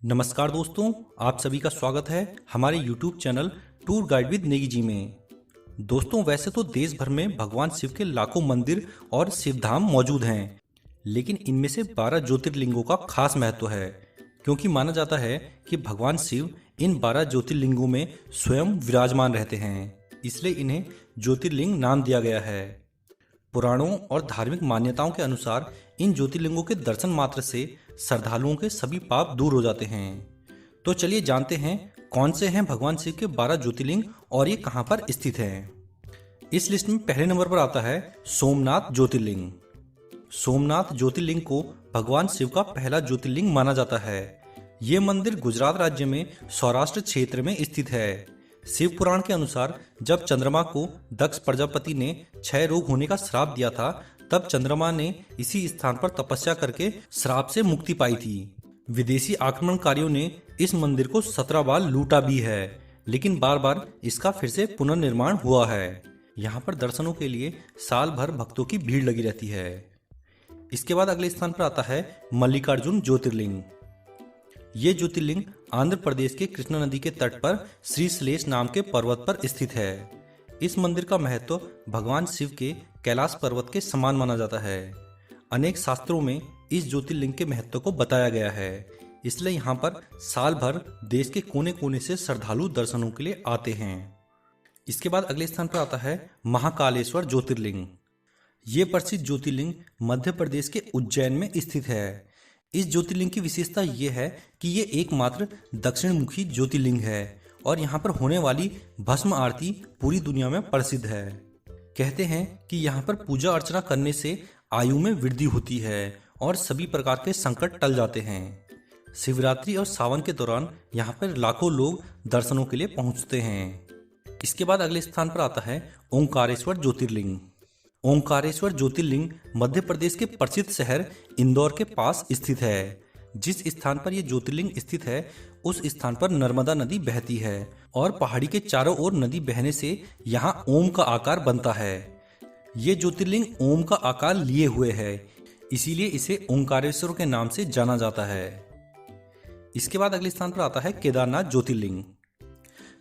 नमस्कार दोस्तों, आप सभी का स्वागत है हमारे YouTube channel tour guide with Negi ji में। दोस्तों, वैसे तो देश भर में भगवान शिव के लाखों मंदिर और शिवधाम मौजूद हैं, लेकिन इनमें से 12 ज्योतिर्लिंगों का खास महत्व है, क्योंकि माना जाता है कि भगवान शिव इन 12 ज्योतिर्लिंगों में स्वयं विराजमान रहते हैं, इसलिए इन्हें ज्योतिर्लिंग नाम दिया गया है। पुराणों और धार्मिक मान्यताओं के अनुसार इन ज्योतिर्लिंगों के दर्शन मात्र से श्रद्धालुओं के सभी पाप दूर हो जाते हैं। तो चलिए जानते हैं कौन से हैं भगवान शिव के 12 ज्योतिर्लिंग और ये कहाँ पर स्थित हैं। इस लिस्ट में पहले नंबर पर आता है सोमनाथ ज्योतिर्लिंग। सोमनाथ ज्योतिर्लिंग को भगवान शिव का पहला ज्योतिर्लिंग माना जाता है। ये मंदिर गुजरात राज्य में सौराष्ट्र क्षेत्र में स्थित है। शिव पुराण के अनुसार जब चंद्रमा को दक्ष प्रजापति ने क्षय रोग होने का श्राप दिया था, तब चंद्रमा ने इसी स्थान पर तपस्या करके श्राप से मुक्ति पाई थी। विदेशी आक्रमणकारियों ने इस मंदिर को 17 बार लूटा भी है, लेकिन बार बार इसका फिर से पुनर्निर्माण हुआ है। यहाँ पर दर्शनों के लिए साल भर भक्तों की भीड़ लगी रहती है। इसके बाद अगले स्थान पर आता है मल्लिकार्जुन ज्योतिर्लिंग। ये ज्योतिर्लिंग आंध्र प्रदेश के कृष्णा नदी के तट पर श्रीशैलेश नाम के पर्वत पर स्थित है। इस मंदिर का महत्व भगवान शिव के कैलाश पर्वत के समान माना जाता है। अनेक शास्त्रों में इस ज्योतिर्लिंग के महत्व को बताया गया है, इसलिए यहाँ पर साल भर देश के कोने कोने से श्रद्धालु दर्शनों के लिए आते हैं। इसके बाद अगले स्थान पर आता है महाकालेश्वर ज्योतिर्लिंग। ये प्रसिद्ध ज्योतिर्लिंग मध्य प्रदेश के उज्जैन में स्थित है। इस ज्योतिर्लिंग की विशेषता ये है कि ये एकमात्र दक्षिण मुखी ज्योतिर्लिंग है और यहाँ पर होने वाली भस्म आरती पूरी दुनिया में प्रसिद्ध है। कहते हैं कि यहाँ पर पूजा अर्चना करने से आयु में वृद्धि होती है और सभी प्रकार के संकट टल जाते हैं। शिवरात्रि और सावन के दौरान यहाँ पर लाखों लोग दर्शनों के लिए पहुँचते हैं। इसके बाद अगले स्थान पर आता है ओंकारेश्वर ज्योतिर्लिंग। ओंकारेश्वर ज्योतिर्लिंग मध्य प्रदेश के प्रसिद्ध शहर इंदौर के पास स्थित है। जिस स्थान पर यह ज्योतिर्लिंग स्थित है, उस स्थान पर नर्मदा नदी बहती है और पहाड़ी के चारों ओर नदी बहने से यहाँ ओम का आकार बनता है। ये ज्योतिर्लिंग ओम का आकार लिए हुए है, इसीलिए इसे ओंकारेश्वर के नाम से जाना जाता है। इसके बाद अगले स्थान पर आता है केदारनाथ ज्योतिर्लिंग।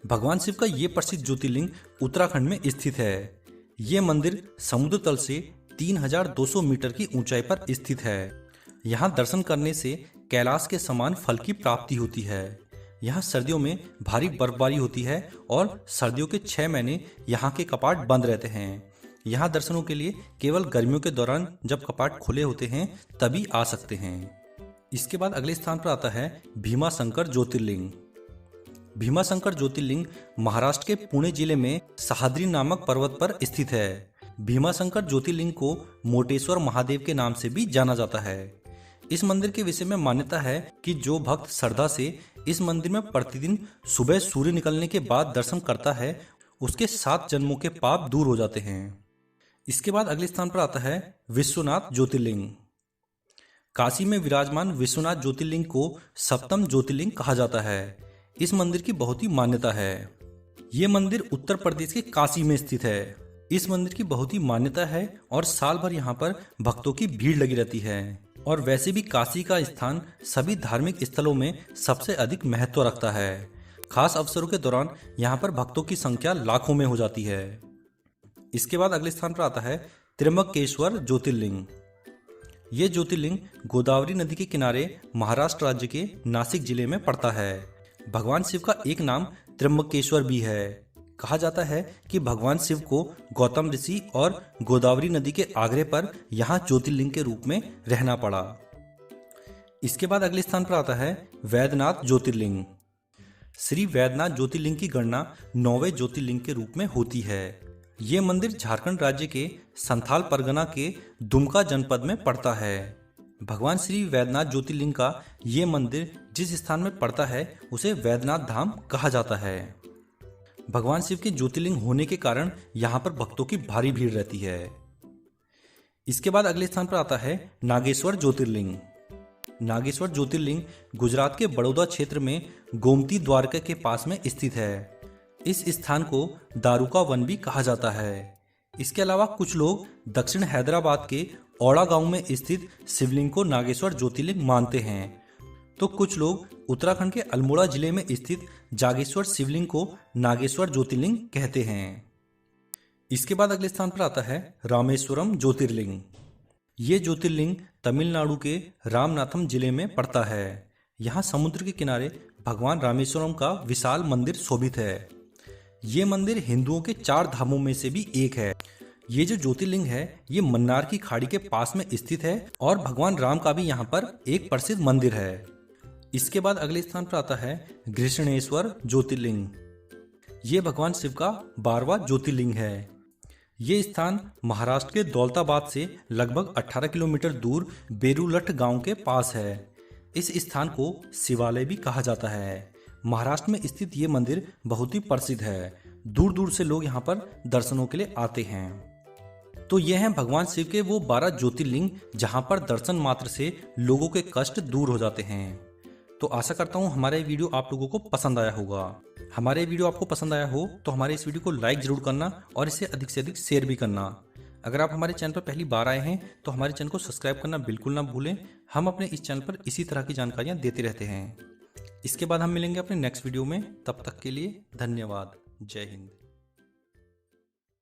भगवान शिव का ये प्रसिद्ध ज्योतिर्लिंग उत्तराखंड में स्थित है। ये मंदिर समुद्र तल से 3200 मीटर की ऊंचाई पर स्थित है। यहाँ दर्शन करने से कैलाश के समान फल की प्राप्ति होती है। यहाँ सर्दियों में भारी बर्फबारी होती है और सर्दियों के 6 महीने यहाँ के कपाट बंद रहते हैं। यहाँ दर्शनों के लिए केवल गर्मियों के दौरान जब कपाट खुले होते हैं तभी आ सकते हैं। इसके बाद अगले स्थान पर आता है भीमाशंकर ज्योतिर्लिंग। भीमाशंकर ज्योतिर्लिंग महाराष्ट्र के पुणे जिले में सह्याद्री नामक पर्वत पर स्थित है। भीमाशंकर ज्योतिर्लिंग को मोटेश्वर महादेव के नाम से भी जाना जाता है। इस मंदिर के विषय में मान्यता है कि जो भक्त श्रद्धा से इस मंदिर में प्रतिदिन सुबह सूर्य निकलने के बाद दर्शन करता है, उसके 7 जन्मों के पाप दूर हो जाते हैं। इसके बाद अगले स्थान पर आता है विश्वनाथ ज्योतिर्लिंग। काशी में विराजमान विश्वनाथ ज्योतिर्लिंग को सप्तम ज्योतिर्लिंग कहा जाता है। इस मंदिर की बहुत ही मान्यता है। ये मंदिर उत्तर प्रदेश के काशी में स्थित है। इस मंदिर की बहुत ही मान्यता है और साल भर यहाँ पर भक्तों की भीड़ लगी रहती है। और वैसे भी काशी का स्थान सभी धार्मिक स्थलों में सबसे अधिक महत्व रखता है। खास अवसरों के दौरान यहाँ पर भक्तों की संख्या लाखों में हो जाती है। इसके बाद अगले स्थान पर आता है त्र्यंबकेश्वर ज्योतिर्लिंग। ये ज्योतिर्लिंग गोदावरी नदी के किनारे महाराष्ट्र राज्य के नासिक जिले में पड़ता है। भगवान शिव का एक नाम त्र्यंबकेश्वर भी है। कहा जाता है कि भगवान शिव को गौतम ऋषि और गोदावरी नदी के आग्रह पर यहाँ ज्योतिर्लिंग के रूप में रहना पड़ा। इसके बाद अगले स्थान पर आता है वैद्यनाथ ज्योतिर्लिंग। श्री वैद्यनाथ ज्योतिर्लिंग की गणना 9वें ज्योतिर्लिंग के रूप में होती है। ये मंदिर झारखंड राज्य के संथाल परगना के दुमका जनपद में पड़ता है। भगवान श्री वैद्यनाथ ज्योतिर्लिंग का ये मंदिर जिस स्थान में पड़ता है उसे वैद्यनाथ धाम कहा जाता है। भगवान शिव के ज्योतिर्लिंग होने के कारण यहाँ पर भक्तों की भारी भीड़ रहती है। इसके बाद अगले स्थान पर आता है नागेश्वर ज्योतिर्लिंग। नागेश्वर ज्योतिर्लिंग गुजरात के बड़ौदा क्षेत्र में गोमती द्वारका के पास में स्थित है। इस स्थान को दारुका वन भी कहा जाता है। इसके अलावा कुछ लोग दक्षिण हैदराबाद के औड़ा गांव में स्थित शिवलिंग को नागेश्वर ज्योतिर्लिंग मानते हैं, तो कुछ लोग उत्तराखंड के अल्मोड़ा जिले में स्थित जागेश्वर शिवलिंग को नागेश्वर ज्योतिर्लिंग कहते हैं। इसके बाद अगले स्थान पर आता है रामेश्वरम ज्योतिर्लिंग। ये ज्योतिर्लिंग तमिलनाडु के रामनाथम जिले में पड़ता है। यहाँ समुद्र के किनारे भगवान रामेश्वरम का विशाल मंदिर शोभित है। ये मंदिर हिंदुओं के 4 धामों में से भी एक है। ये जो ज्योतिर्लिंग है ये मन्नार की खाड़ी के पास में स्थित है और भगवान राम का भी यहाँ पर एक प्रसिद्ध मंदिर है। इसके बाद अगले स्थान पर आता है घृष्णेश्वर ज्योतिर्लिंग। ये भगवान शिव का 12वां ज्योतिर्लिंग है। ये स्थान महाराष्ट्र के दौलताबाद से लगभग 18 किलोमीटर दूर बेरुलठ गांव के पास है। इस स्थान को शिवालय भी कहा जाता है। महाराष्ट्र में स्थित ये मंदिर बहुत ही प्रसिद्ध है। दूर दूर से लोग यहाँ पर दर्शनों के लिए आते हैं। तो ये हैं भगवान शिव के वो 12 ज्योतिर्लिंग जहाँ पर दर्शन मात्र से लोगों के कष्ट दूर हो जाते हैं। तो आशा करता हूँ हमारा ये वीडियो आप लोगों को पसंद आया होगा। हमारे वीडियो आपको पसंद आया हो तो हमारे इस वीडियो को लाइक जरूर करना और इसे अधिक से अधिक शेयर भी करना। अगर आप हमारे चैनल पर पहली बार आए हैं तो हमारे चैनल को सब्सक्राइब करना बिल्कुल ना भूलें। हम अपने इस चैनल पर इसी तरह की जानकारियाँ देते रहते हैं। इसके बाद हम मिलेंगे अपने नेक्स्ट वीडियो में। तब तक के लिए धन्यवाद। जय हिंद।